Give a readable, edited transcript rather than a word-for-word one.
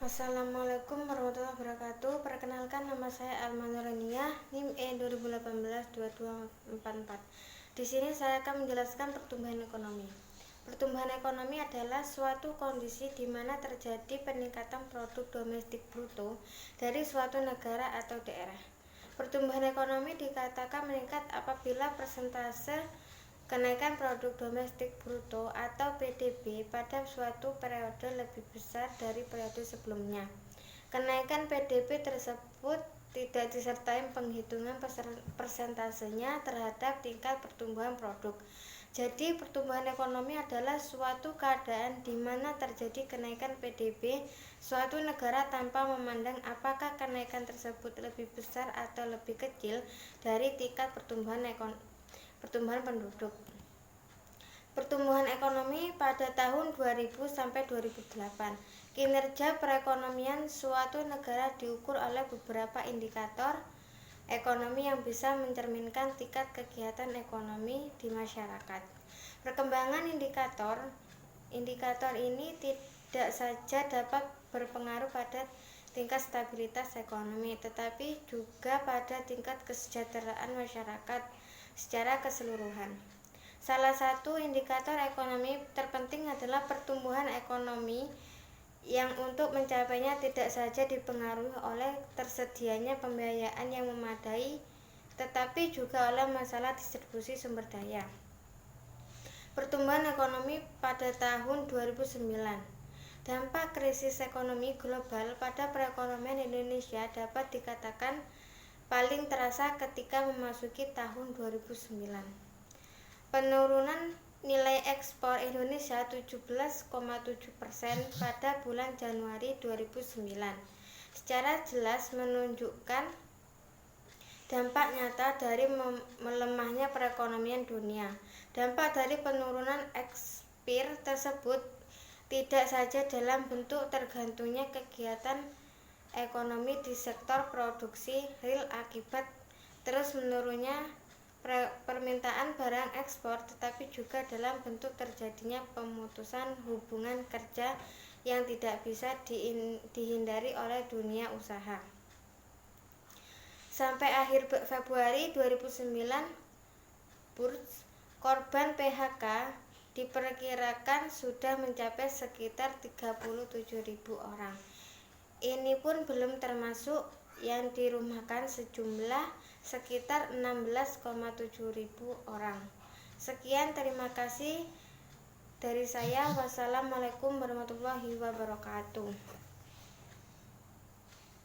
Wassalamualaikum warahmatullahi wabarakatuh. Perkenalkan, nama saya Alma Nurania, NIM E2018-2244. Di sini saya akan menjelaskan pertumbuhan ekonomi. Pertumbuhan ekonomi adalah suatu kondisi di mana terjadi peningkatan produk domestik bruto dari suatu negara atau daerah. Pertumbuhan ekonomi dikatakan meningkat apabila persentase kenaikan produk domestik bruto atau PDB pada suatu periode lebih besar dari periode sebelumnya. Kenaikan PDB tersebut tidak disertai penghitungan persentasenya terhadap tingkat pertumbuhan produk. Jadi, pertumbuhan ekonomi adalah suatu keadaan di mana terjadi kenaikan PDB suatu negara tanpa memandang apakah kenaikan tersebut lebih besar atau lebih kecil dari tingkat pertumbuhan penduduk. Pertumbuhan ekonomi pada tahun 2000 sampai 2008. Kinerja perekonomian suatu negara diukur oleh beberapa indikator ekonomi yang bisa mencerminkan tingkat kegiatan ekonomi di masyarakat. Perkembangan indikator ini tidak saja dapat berpengaruh pada tingkat stabilitas ekonomi, tetapi juga pada tingkat kesejahteraan masyarakat secara keseluruhan. Salah satu indikator ekonomi terpenting adalah pertumbuhan ekonomi yang untuk mencapainya tidak saja dipengaruhi oleh tersedianya pembiayaan yang memadai, tetapi juga oleh masalah distribusi sumber daya. Pertumbuhan ekonomi pada tahun 2009. Dampak krisis ekonomi global pada perekonomian Indonesia dapat dikatakan paling terasa ketika memasuki tahun 2009. Penurunan nilai ekspor Indonesia 17,7% pada bulan Januari 2009 secara jelas menunjukkan dampak nyata dari melemahnya perekonomian dunia. Dampak dari penurunan ekspor tersebut tidak saja dalam bentuk tergantungnya kegiatan ekonomi di sektor produksi real akibat terus menurunnya permintaan barang ekspor, tetapi juga dalam bentuk terjadinya pemutusan hubungan kerja yang tidak bisa dihindari oleh dunia usaha. Sampai akhir Februari 2009, korban PHK diperkirakan sudah mencapai sekitar 37.000 orang. Ini pun belum termasuk yang dirumahkan sejumlah sekitar 16,7.000 orang. Sekian, terima kasih dari saya. Wassalamualaikum warahmatullahi wabarakatuh.